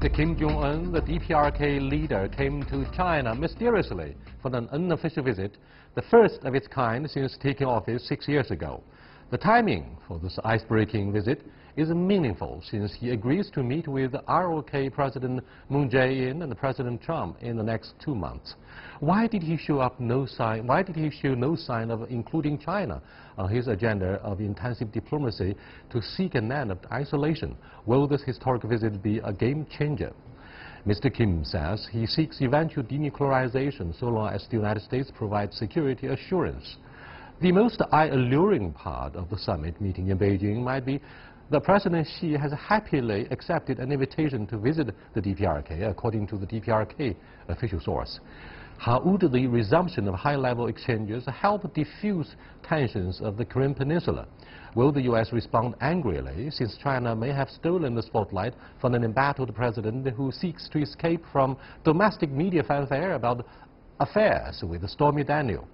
Mr. Kim Jong-un, the DPRK leader, came to China mysteriously for an unofficial visit, the first of its kind since taking office 6 years ago. The timing for this ice-breaking visit is meaningful since he agrees to meet with ROK President Moon Jae-in and President Trump in the next 2 months. Why did he show no sign of including China on his agenda of intensive diplomacy to seek an end of isolation? Will this historic visit be a game changer? Mr. Kim says he seeks eventual denuclearization so long as the United States provides security assurance. The most eye-alluring part of the summit meeting in Beijing might be that President Xi has happily accepted an invitation to visit the DPRK, according to the DPRK official source. How would the resumption of high-level exchanges help diffuse tensions of the Korean Peninsula? Will the U.S. respond angrily, since China may have stolen the spotlight from an embattled president who seeks to escape from domestic media fanfare about affairs with Stormy Daniel?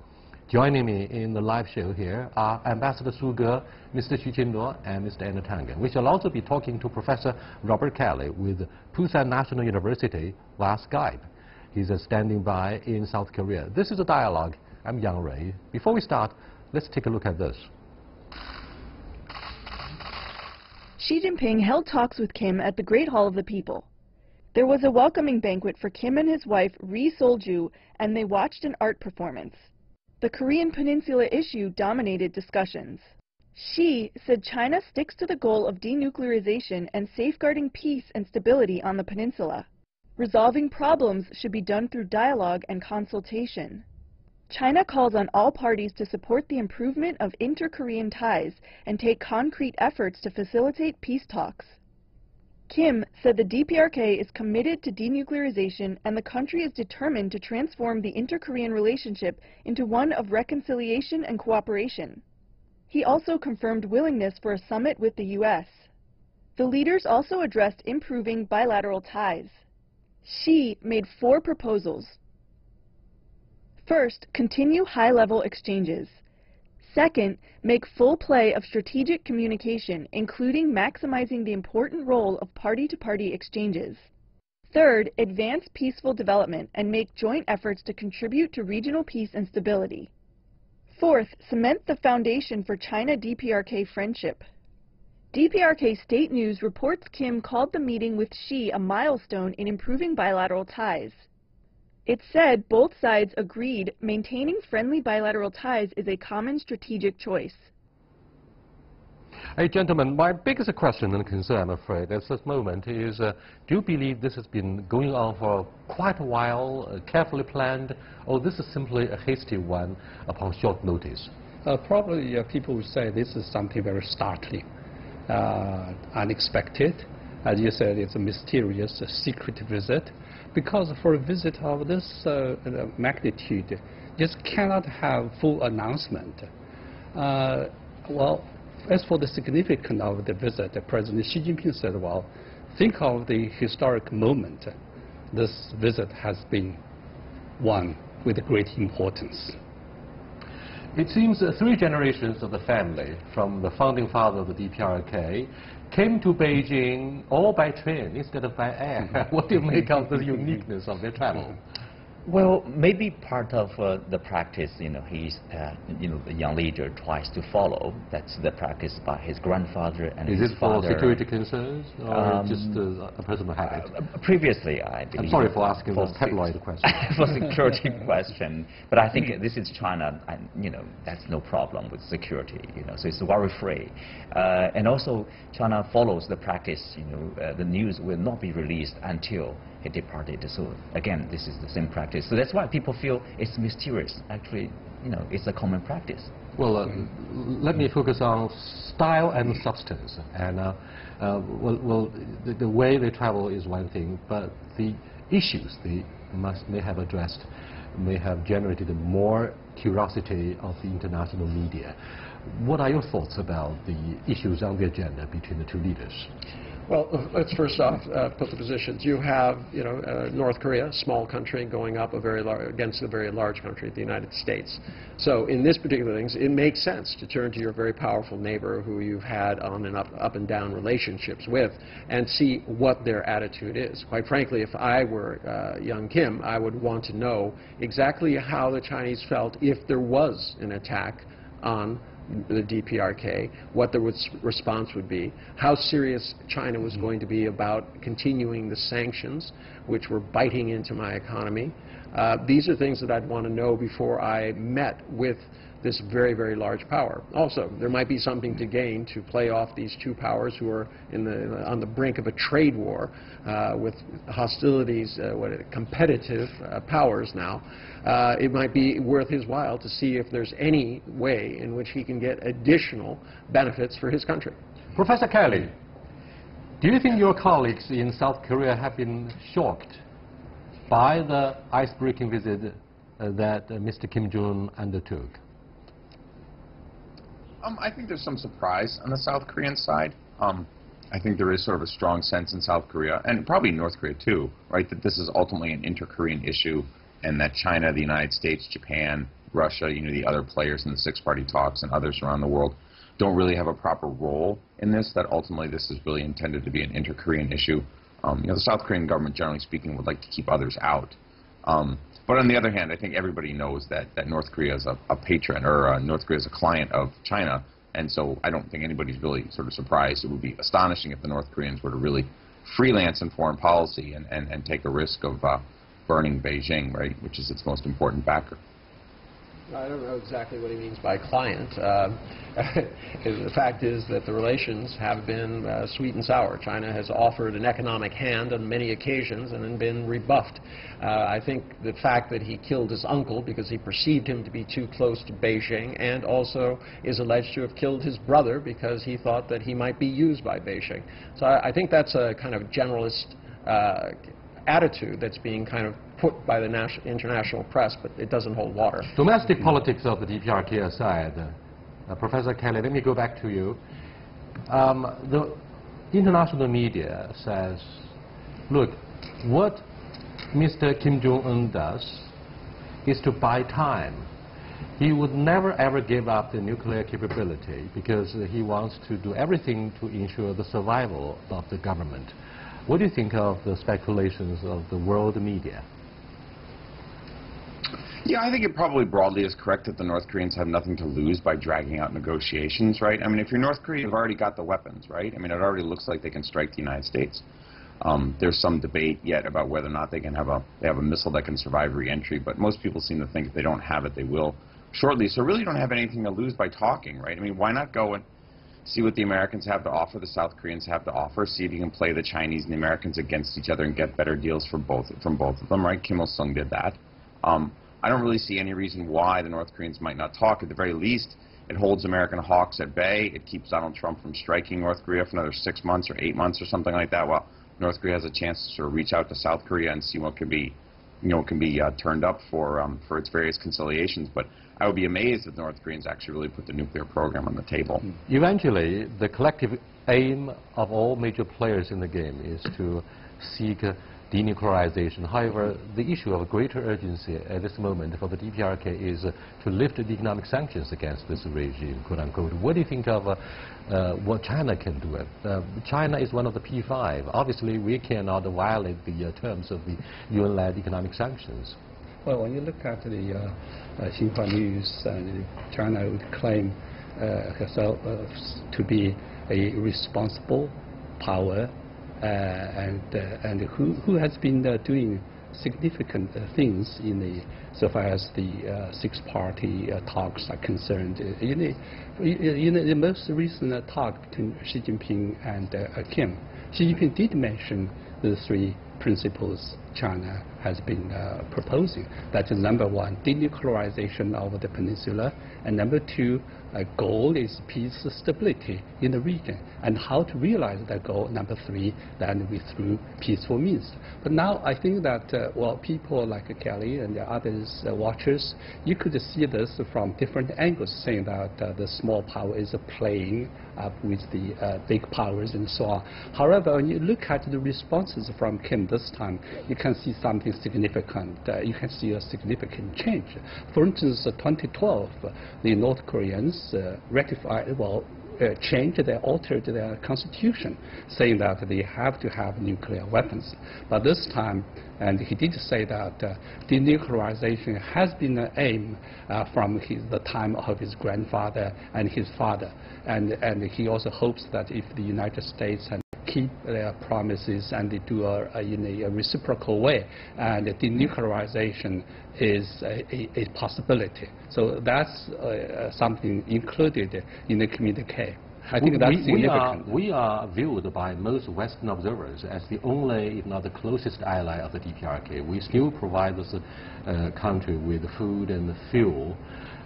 Joining me in the live show here are Ambassador Su Ge, Mr. Xu Qinduo, and Mr. Anna Tangen. We shall also be talking to Professor Robert Kelly with Pusan National University via Skype. He's standing by in South Korea. This is a dialogue. I'm Yang Rui. Before we start, let's take a look at this. Xi Jinping held talks with Kim at the Great Hall of the People. There was a welcoming banquet for Kim and his wife, Ri Sol-ju, and they watched an art performance. The Korean Peninsula issue dominated discussions. Xi said China sticks to the goal of denuclearization and safeguarding peace and stability on the peninsula. Resolving problems should be done through dialogue and consultation. China calls on all parties to support the improvement of inter-Korean ties and take concrete efforts to facilitate peace talks. Kim said the DPRK is committed to denuclearization and the country is determined to transform the inter-Korean relationship into one of reconciliation and cooperation. He also confirmed willingness for a summit with the U.S. The leaders also addressed improving bilateral ties. Xi made 4 proposals. First, continue high-level exchanges. Second, make full play of strategic communication, including maximizing the important role of party-to-party exchanges. Third, advance peaceful development and make joint efforts to contribute to regional peace and stability. Fourth, cement the foundation for China-DPRK friendship. DPRK State News reports Kim called the meeting with Xi a milestone in improving bilateral ties. It said both sides agreed maintaining friendly bilateral ties is a common strategic choice. Hey, gentlemen, my biggest question and concern, I'm afraid, at this moment is, do you believe this has been going on for quite a while, carefully planned, or this is simply a hasty one upon short notice? Probably people would say this is something very startling, unexpected. As you said, it's a mysterious, secret visit. Because for a visit of this magnitude, just cannot have full announcement. Well, as for the significance of the visit, President Xi Jinping said, well, think of the historic moment. This visit has been one with great importance. It seems 3 generations of the family, from the founding father of the DPRK, came to Beijing all by train instead of by air. What do you make of the uniqueness of their travel? Well, maybe part of the practice, he's, the young leader tries to follow. That's the practice by his grandfather and his father. Is it for security concerns or just a personal habit? Previously, I believe. I'm sorry for asking this tabloid question. For security question, but I think this is China, and that's no problem with security. So it's very free, and also China follows the practice. The news will not be released until he departed. So again, this is the same practice. So that's why people feel it's mysterious. Actually, it's a common practice. Well, let me focus on style and substance. And the way they travel is one thing, but the issues they may have addressed may have generated more curiosity of the international media. What are your thoughts about the issues on the agenda between the 2 leaders? Well, let's first off put the positions. You have, North Korea, a small country, going up against a very large country, the United States. So in this particular things, it makes sense to turn to your very powerful neighbor who you've had on and up and down relationships with and see what their attitude is. Quite frankly, if I were young Kim, I would want to know exactly how the Chinese felt if there was an attack on the DPRK, what the response would be, how serious China was going to be about continuing the sanctions, which were biting into my economy. These are things that I'd want to know before I met with this very, very large power. Also, there might be something to gain to play off these two powers who are on the brink of a trade war with hostilities, competitive powers now. It might be worth his while to see if there's any way in which he can get additional benefits for his country. Professor Kelly, do you think your colleagues in South Korea have been shocked by the ice-breaking visit that Mr. Kim Jong-un undertook? I think there's some surprise on the South Korean side. I think there is sort of a strong sense in South Korea, and probably North Korea too, right, that this is ultimately an inter-Korean issue, and that China, the United States, Japan, Russia, the other players in the six-party talks and others around the world don't really have a proper role in this, that ultimately this is really intended to be an inter-Korean issue. The South Korean government, generally speaking, would like to keep others out. But on the other hand, I think everybody knows that North Korea is a patron, or North Korea is a client of China, and so I don't think anybody's really sort of surprised. It would be astonishing if the North Koreans were to really freelance in foreign policy and take a risk of burning Beijing, right, which is its most important backer. I don't know exactly what he means by client. The fact is that the relations have been sweet and sour. China has offered an economic hand on many occasions and then been rebuffed. I think the fact that he killed his uncle because he perceived him to be too close to Beijing, and also is alleged to have killed his brother because he thought that he might be used by Beijing. So I think that's a kind of generalist attitude that's being kind of put by the international press, but it doesn't hold water. Domestic politics of the DPRK aside, Professor Kelly, let me go back to you. The international media says, look, what Mr. Kim Jong-un does is to buy time. He would never ever give up the nuclear capability because he wants to do everything to ensure the survival of the government. What do you think of the speculations of the world media? Yeah, I think it probably broadly is correct that the North Koreans have nothing to lose by dragging out negotiations, right? I mean, if you're North Korea, you've already got the weapons, right? I mean, it already looks like they can strike the United States. There's some debate yet about whether or not they have a missile that can survive re-entry, but most people seem to think if they don't have it, they will shortly. So really, you don't have anything to lose by talking, right? I mean, why not go and see what the Americans have to offer, the South Koreans have to offer, see if you can play the Chinese and the Americans against each other and get better deals from both of them, right? Kim Il-sung did that. I don't really see any reason why the North Koreans might not talk. At the very least, it holds American hawks at bay. It keeps Donald Trump from striking North Korea for another 6 months or 8 months or something like that. Well, North Korea has a chance to sort of reach out to South Korea and see what can be, turned up for its various conciliations. But I would be amazed if the North Koreans actually really put the nuclear program on the table. Eventually, the collective aim of all major players in the game is to seek denuclearization. However, the issue of greater urgency at this moment for the DPRK is to lift the economic sanctions against this regime, quote unquote. What do you think of what China can do? China is one of the P5. Obviously, we cannot violate the terms of the UN-led economic sanctions. Well, when you look at the Xinhua News, China would claim herself to be a responsible power, and who has been doing significant things so far as the six-party talks are concerned. In the most recent talk between Xi Jinping and Kim, Xi Jinping did mention the three principles China has been proposing. That is number one, denuclearization of the peninsula, and number two, goal is peace, stability in the region, and how to realize that goal. Number three, then through peaceful means. But now I think that well, people like Kelly and the others watchers, you could see this from different angles, saying that the small power is playing up with the big powers and so on. However, when you look at the responses from Kim this time, you can see something significant. You can see a significant change. For instance, 2012, the North Koreans altered their constitution, saying that they have to have nuclear weapons. But this time, and he did say that denuclearization has been an aim from the time of his grandfather and his father. And he also hopes that if the United States can keep their promises and they do in a reciprocal way, and denuclearization is a possibility. So that's something included in the communique. I think that's significant. We are viewed by most Western observers as the only, if not the closest ally of the DPRK. We still provide this country with food and fuel.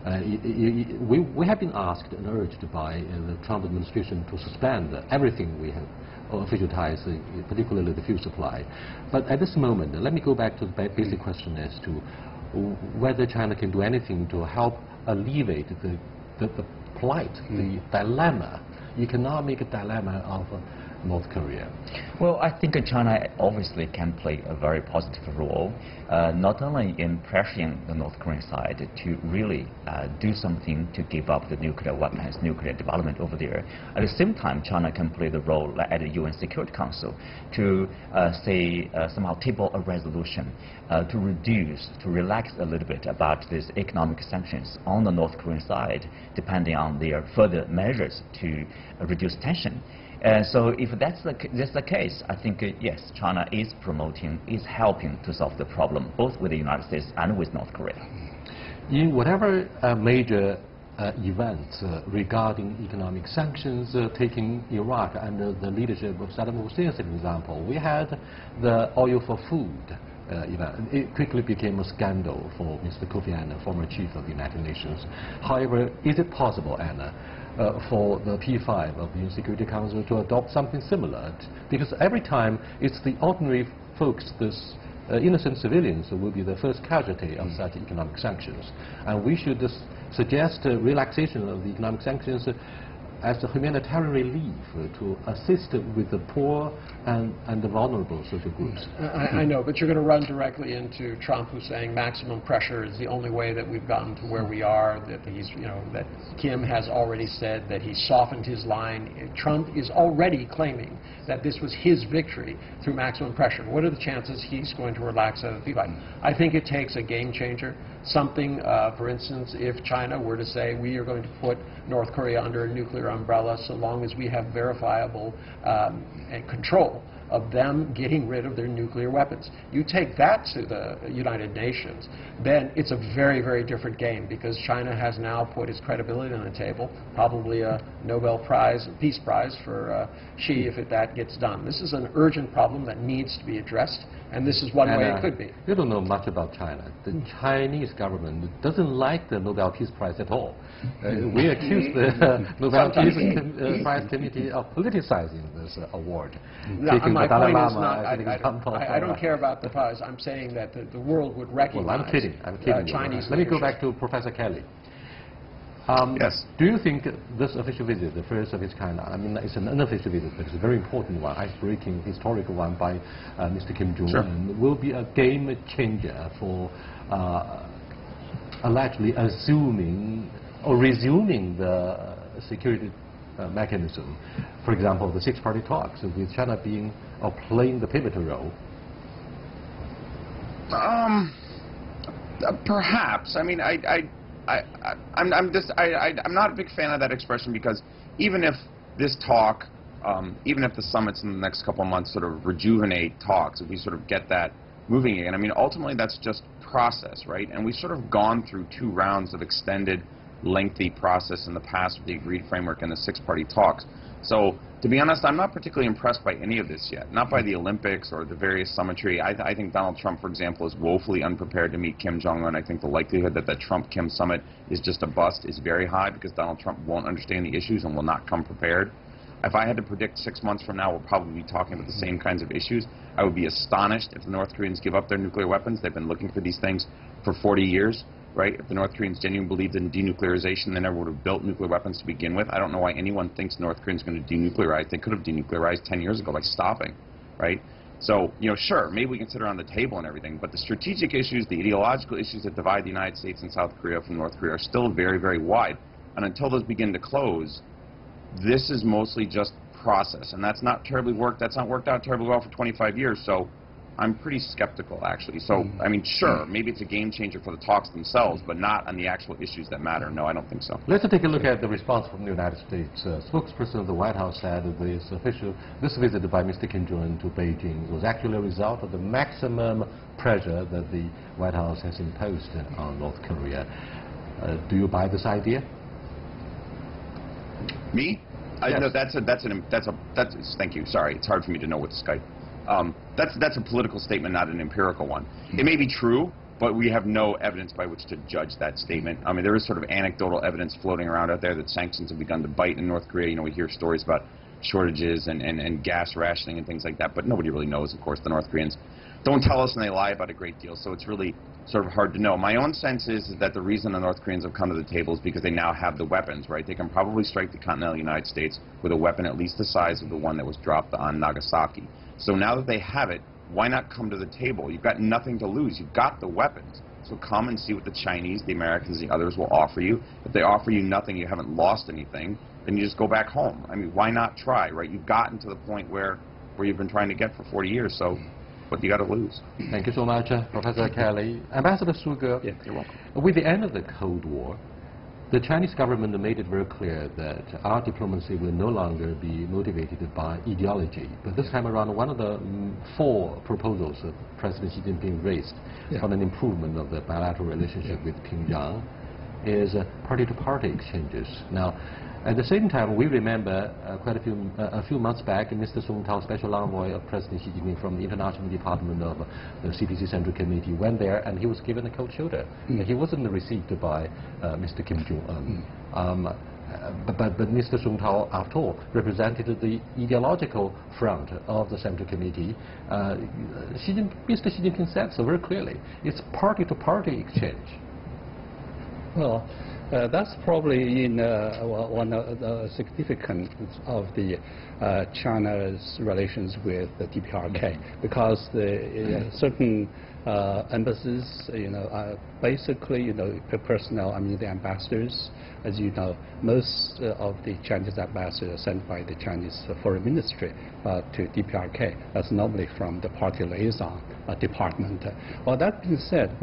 We have been asked and urged by the Trump administration to suspend everything we have official ties, particularly the fuel supply. But at this moment, let me go back to the basic question as to whether China can do anything to help alleviate the plight, the dilemma, economic dilemma of North Korea. Well, I think China obviously can play a very positive role, not only in pressuring the North Korean side to really do something to give up the nuclear weapons, nuclear development over there. At the same time, China can play the role at the UN Security Council to somehow table a resolution to relax a little bit about these economic sanctions on the North Korean side, depending on their further measures to reduce tension. So if that's the case, I think, yes, China is helping to solve the problem, both with the United States and with North Korea. In whatever major events regarding economic sanctions taking Iraq under the leadership of Saddam Hussein, as an example, we had the oil for food event. It quickly became a scandal for Mr. Kofi Annan, former chief of the United Nations. However, is it possible, Anna, for the P5 of the UN Security Council to adopt something similar? Because every time it's the ordinary folks, this innocent civilians, who will be the first casualty of such economic sanctions. And we should suggest relaxation of the economic sanctions as a humanitarian relief to assist with the poor and the vulnerable social groups. I know, but you're going to run directly into Trump, who's saying maximum pressure is the only way that we've gotten to where we are, that that Kim has already said that he softened his line. Trump is already claiming that this was his victory through maximum pressure. What are the chances he's going to relax out of the P5? I think it takes a game changer. Something, for instance, if China were to say we are going to put North Korea under a nuclear umbrella so long as we have verifiable control of them getting rid of their nuclear weapons. You take that to the United Nations, then it's a very, very different game, because China has now put its credibility on the table, probably a Nobel Prize, Peace Prize for Xi if that gets done. This is an urgent problem that needs to be addressed, and this is one way it could be. You don't know much about China. The Chinese government doesn't like the Nobel Peace Prize at all. We accuse the Nobel Peace Prize Committee of politicizing this award. No, my point is not, I don't care about the prize. I'm saying that the world would recognize. Well, I'm kidding. Chinese Let me go back to Professor Kelly. Yes. Do you think this official visit, the first of its kind, I mean, it's an unofficial visit, but it's a very important one, ice-breaking, historical one by Mr. Kim Jong-Un, will be a game changer for allegedly assuming or resuming the security mechanism? For example, the six-party talks, with China being or playing the pivotal role. Perhaps. I mean, I'm not a big fan of that expression, because even if this talk, even if the summits in the next couple of months sort of rejuvenate talks, if we sort of get that moving again, I mean, ultimately that's just process, right? And we've sort of gone through 2 rounds of extended, lengthy process in the past with the agreed framework and the six-party talks. So, to be honest, I'm not particularly impressed by any of this yet. Not by the Olympics or the various summitry. I think Donald Trump, for example, is woefully unprepared to meet Kim Jong-un. I think the likelihood that the Trump-Kim summit is just a bust is very high because Donald Trump won't understand the issues and will not come prepared. If I had to predict 6 months from now, we'll probably be talking about the same kinds of issues. I would be astonished if the North Koreans give up their nuclear weapons. They've been looking for these things for 40 years. Right? If the North Koreans genuinely believed in denuclearization, they never would have built nuclear weapons to begin with. I don't know why anyone thinks North Koreans are going to denuclearize. They could have denuclearized 10 years ago by stopping, right? So, you know, sure, maybe we can sit around the table and everything, but the strategic issues, the ideological issues that divide the United States and South Korea from North Korea are still very, very wide. And until those begin to close, this is mostly just process. And that's not worked out terribly well for 25 years. So I'm pretty skeptical, actually. So, I mean, sure, maybe it's a game changer for the talks themselves, but not on the actual issues that matter. No, I don't think so. Let's take a look at the response from the United States. Spokesperson of the White House said this visit by Mr. Kim Jong-un to Beijing was actually a result of the maximum pressure that the White House has imposed on North Korea. Do you buy this idea? Me? Yes. No, thank you. Sorry, it's hard for me to know with Skype. That's a political statement, not an empirical one. It may be true, but we have no evidence by which to judge that statement. I mean, there is sort of anecdotal evidence floating around out there that sanctions have begun to bite in North Korea. You know, we hear stories about shortages and gas rationing and things like that, but nobody really knows, of course. The North Koreans don't tell us, and they lie about a great deal, so it's really sort of hard to know. My own sense is that the reason the North Koreans have come to the table is because they now have the weapons, right? They can probably strike the continental United States with a weapon at least the size of the one that was dropped on Nagasaki. So now that they have it, why not come to the table? You've got nothing to lose. You've got the weapons. So come and see what the Chinese, the Americans, the others will offer you. If they offer you nothing, you haven't lost anything, then you just go back home. I mean, why not try, right? You've gotten to the point where you've been trying to get for 40 years, so what do you got to lose? Thank you so much, Professor Kelly. Ambassador Suga, yeah, you're welcome. With the end of the Cold War, the Chinese government made it very clear that our diplomacy will no longer be motivated by ideology. But this time around, one of the 4 proposals that President Xi Jinping raised on an improvement of the bilateral relationship with Pyongyang is party-to-party exchanges. Now, at the same time, we remember quite a few months back, Mr. Song Tao, special envoy of President Xi Jinping from the International Department of the CPC Central Committee, went there and he was given a cold shoulder. He wasn't received by Mr. Kim Jong-un. But Mr. Song Tao, after all, represented the ideological front of the Central Committee. Mr. Xi Jinping said so very clearly. It's party-to-party exchange. Well, that's probably one of the significance of the China's relations with the DPRK, because the certain embassies, are basically, personnel. I mean, the ambassadors, as you know, most of the Chinese ambassadors are sent by the Chinese Foreign Ministry to DPRK. That's normally from the party liaison department. Well, that being said,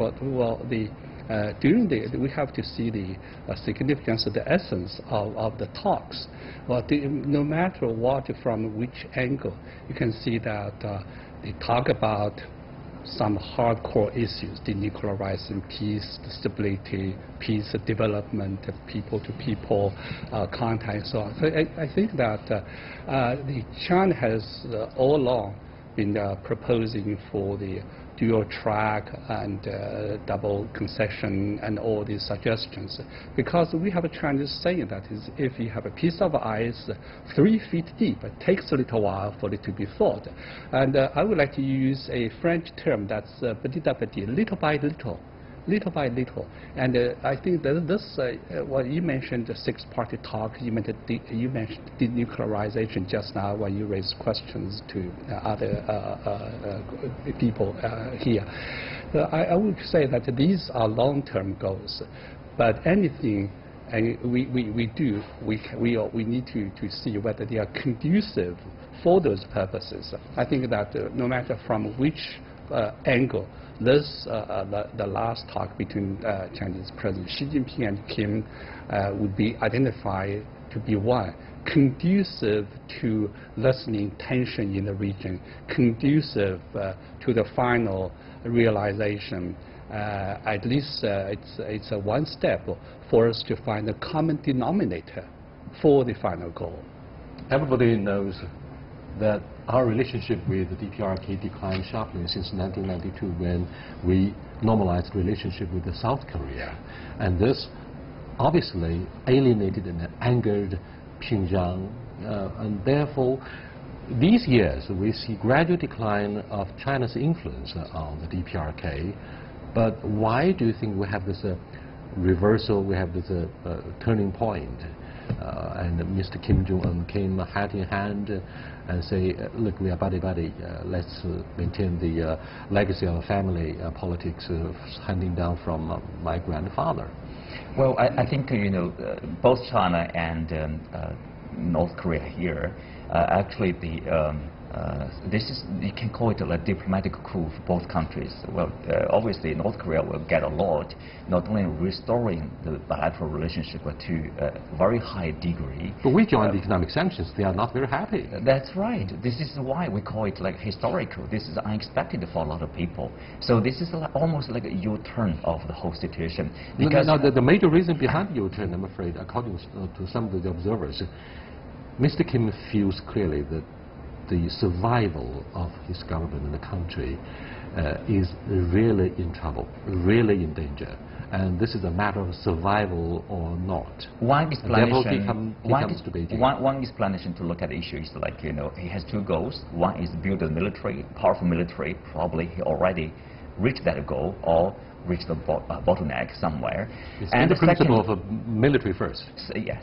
we have to see the significance of the essence of the talks. Well, no matter what, from which angle, you can see that they talk about some hardcore issues: denuclearizing, peace, stability, peace, development, people-to-people contact, and so on. So I think that China has all along been proposing for the dual track and double concession and all these suggestions, because we have a Chinese saying that is, if you have a piece of ice 3 feet deep, it takes a little while for it to be thawed. And I would like to use a French term that's petit à petit, little by little. Little by little. And I think that this, well, you mentioned the 6-party talk, you mentioned denuclearization just now when you raised questions to other people here. I would say that these are long-term goals, but anything we need to see whether they are conducive for those purposes. I think that no matter from which angle, the last talk between Chinese President Xi Jinping and Kim would be identified to be one conducive to lessening tension in the region, conducive to the final realization. At least it's a one step for us to find a common denominator for the final goal. Everybody knows that our relationship with the DPRK declined sharply since 1992 when we normalized relationship with the South Korea. And this obviously alienated and angered Pyongyang. And therefore, these years we see gradual decline of China's influence on the DPRK. But why do you think we have this reversal, we have this turning point? And Mr. Kim Jong-un came hand in hand and say, look, we are buddy-buddy. Let's maintain the legacy of family politics handing down from my grandfather. Well, I think, both China and North Korea here, actually this is, you can call it a diplomatic coup for both countries. Well, obviously North Korea will get a lot, not only restoring the bilateral relationship, but to a very high degree. But we joined the economic sanctions. They are not very happy. That's right. This is why we call it like historical. This is unexpected for a lot of people. So this is almost like a U-turn of the whole situation. Because the major reason behind the U-turn, I'm afraid, according to some of the observers, Mr. Kim feels clearly that the survival of his government and the country is really in trouble, really in danger. And this is a matter of survival or not. One explanation, one explanation to look at the issue is like, he has two goals. One is build a military, powerful military. Probably he already reached that goal or reached the bottleneck somewhere. And the principle of a military first.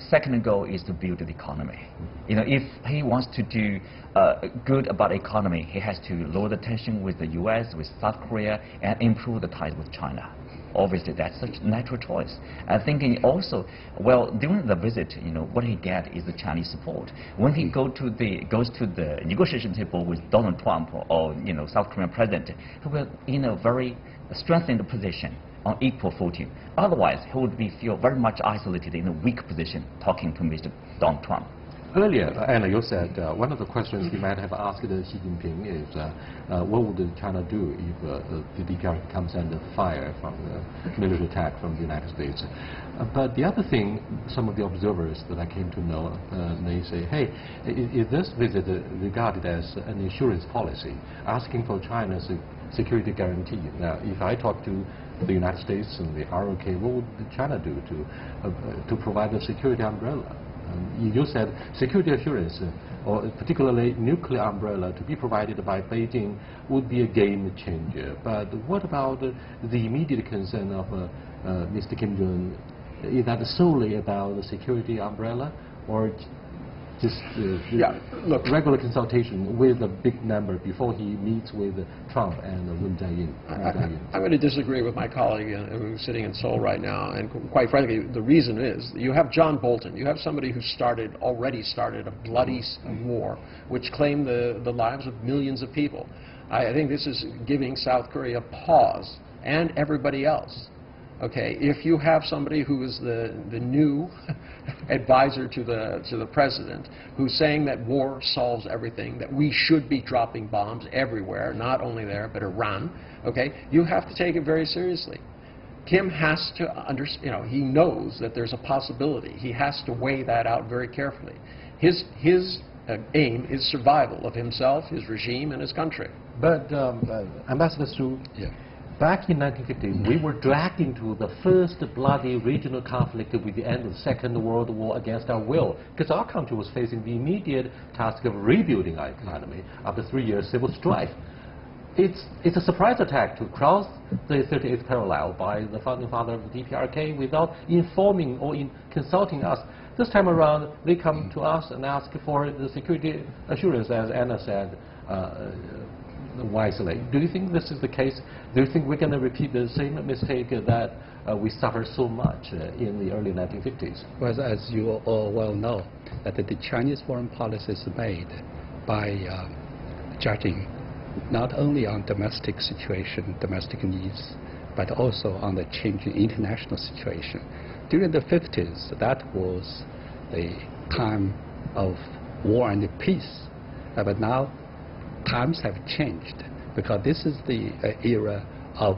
Second goal is to build the economy. If he wants to do good about the economy, he has to lower the tension with the U.S., with South Korea, and improve the ties with China. Obviously, that's such a natural choice. I'm thinking also, well, during the visit, what he get is the Chinese support. When he goes to the negotiation table with Donald Trump or South Korean president, he will in a very strengthened position on equal footing. Otherwise, he would feel very much isolated in a weak position talking to Mr. Donald Trump. Earlier, Anna, you said one of the questions you might have asked Xi Jinping is what would China do if the DPRK comes under fire from the military attack from the United States? But the other thing, some of the observers that I came to know, they say, hey, is this visit regarded as an insurance policy, asking for China's security guarantee? Now, if I talk to the United States and the ROK, what would China do to provide a security umbrella? You said security assurance, or particularly nuclear umbrella, to be provided by Beijing would be a game changer. But what about the immediate concern of Mr. Kim Jong-un? Is that solely about the security umbrella, or just regular consultation with a big number before he meets with Trump and Moon Jae-in? I'm going to disagree with my colleague who's sitting in Seoul right now, and quite frankly, the reason is you have John Bolton. You have somebody who already started a bloody war, which claimed the lives of millions of people. I think this is giving South Korea pause, and everybody else. Okay, if you have somebody who is the new advisor to the president, who's saying that war solves everything, that we should be dropping bombs everywhere, not only there but Iran, okay, you have to take it very seriously. Kim has to understand, he knows that there's a possibility. He has to weigh that out very carefully. His aim is survival of himself, his regime, and his country. But Ambassador Su, back in 1950, we were dragged into the first bloody regional conflict with the end of the Second World War against our will, because our country was facing the immediate task of rebuilding our economy after 3 years civil strife. It's a surprise attack to cross the 38th parallel by the founding father of the DPRK without informing or consulting us. This time around, they come to us and ask for the security assurance, as Anna said, wisely. Do you think this is the case? Do you think we're going to repeat the same mistake that we suffered so much in the early 1950s? Well, as you all well know, that the Chinese foreign policy is made by judging not only on domestic situation, domestic needs, but also on the changing international situation. During the 50s, that was the time of war and peace. But now times have changed, because this is the era of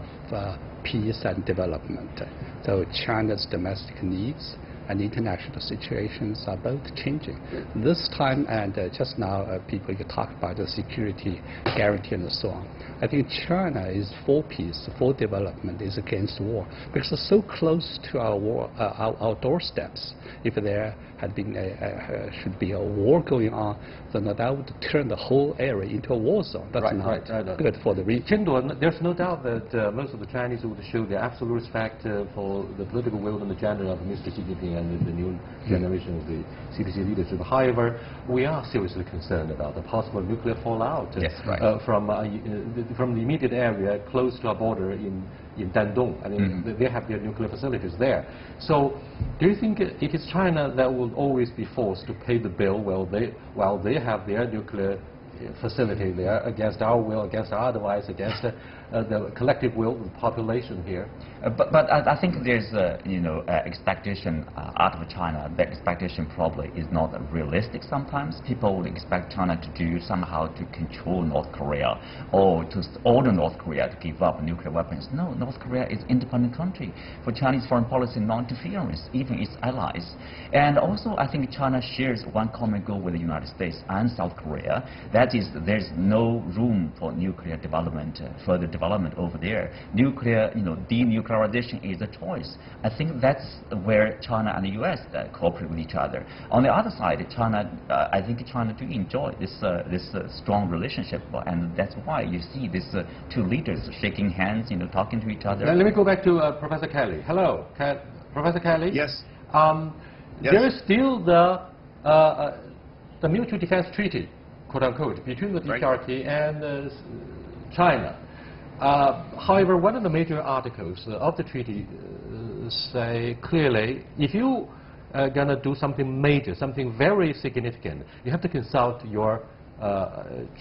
peace and development. So China's domestic needs and international situations are both changing. This time and just now, people you talk about the security guarantee and so on. I think China is for peace, for development, is against war, because it's so close to our doorsteps. If there had been should be a war going on, then that would turn the whole area into a war zone. That's not good for the region. There's no doubt that most of the Chinese would show their absolute respect for the political will and the agenda of Mr. Xi Jinping and the new generation of the CPC leadership. However, we are seriously concerned about the possible nuclear fallout from the immediate area close to our border in Dandong. I mean, they have their nuclear facilities there. So, do you think it is China that will always be forced to pay the bill while they have their nuclear facility there, against our will, against our advice, against the collective will of the population here? But I think there's expectation out of China. The expectation probably is not realistic sometimes. People would expect China to do somehow to control North Korea or to order North Korea to give up nuclear weapons. No, North Korea is an independent country. For Chinese foreign policy, non-interference, even its allies. And also, I think China shares one common goal with the United States and South Korea. That is, there's no room for nuclear development, further development over there. Nuclear, denuclearization is a choice. I think that's where China and the U.S. Cooperate with each other. On the other side, I think China do enjoy this strong relationship, and that's why you see these two leaders shaking hands, talking to each other. Now, let me go back to Professor Kelly. Hello, Professor Kelly. Yes. Yes. There is still the Mutual Defense Treaty, quote unquote, between the DPRK and China. However, one of the major articles of the treaty say clearly, if you are going to do something major, something very significant, you have to consult your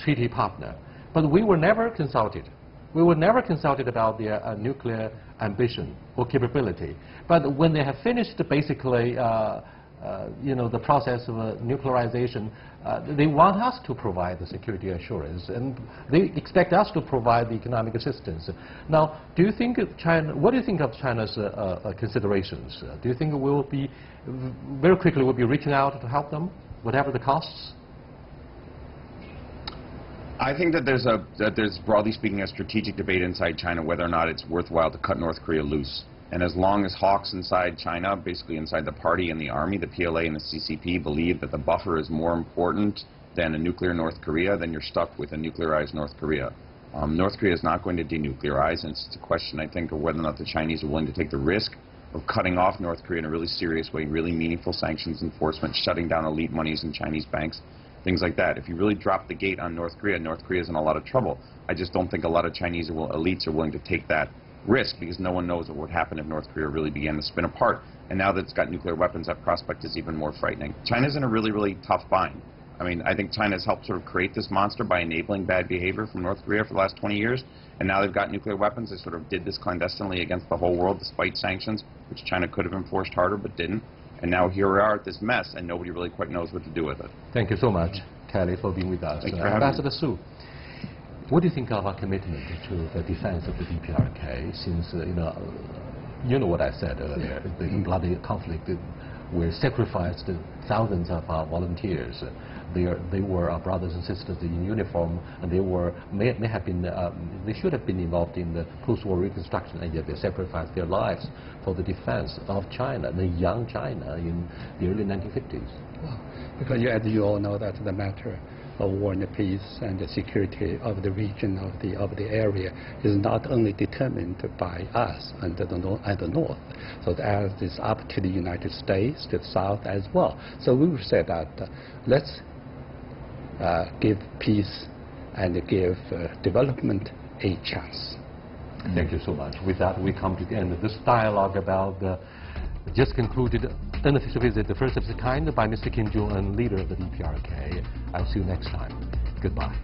treaty partner. But we were never consulted. We were never consulted about their nuclear ambition or capability. But when they have finished basically the process of nuclearization, they want us to provide the security assurance, and they expect us to provide the economic assistance. Now, do you think what do you think of China's considerations? Do you think we will be very quickly will be reaching out to help them, whatever the costs? I think that there's broadly speaking a strategic debate inside China whether or not it's worthwhile to cut North Korea loose. And as long as hawks inside China, basically inside the party and the army, the PLA and the CCP, believe that the buffer is more important than a nuclear North Korea, then you're stuck with a nuclearized North Korea. North Korea is not going to denuclearize, and it's a question, I think, of whether or not the Chinese are willing to take the risk of cutting off North Korea in a really serious way, really meaningful sanctions enforcement, shutting down elite monies in Chinese banks, things like that. If you really drop the gate on North Korea is in a lot of trouble. I just don't think a lot of Chinese elites are willing to take that risk, because no one knows what would happen if North Korea really began to spin apart. And now that it's got nuclear weapons, that prospect is even more frightening. China's in a really, really tough bind. I mean, I think China's helped sort of create this monster by enabling bad behavior from North Korea for the last 20 years. And now they've got nuclear weapons. They sort of did this clandestinely against the whole world despite sanctions, which China could have enforced harder but didn't. And now here we are at this mess, and nobody really quite knows what to do with it. Thank you so much, Kelly, for being with us. Thank you for having me. Ambassador Su, what do you think of our commitment to the defense of the DPRK, since, you know what I said earlier, the bloody conflict where sacrificed thousands of our volunteers. They were our brothers and sisters in uniform, and they should have been involved in the post-war reconstruction, and yet they sacrificed their lives for the defense of China, the young China in the early 1950s. Well, because as you all know, that the matter of war and peace and the security of the region, of the area, is not only determined by us and the North, so as it's up to the United States, to the South as well. So we would say that let's give peace and give development a chance. Thank you so much. With that, we come to the end of this dialogue about the just concluded unofficial visit, the first of its kind, by Mr. Kim Jong-un, leader of the DPRK. I'll see you next time. Goodbye.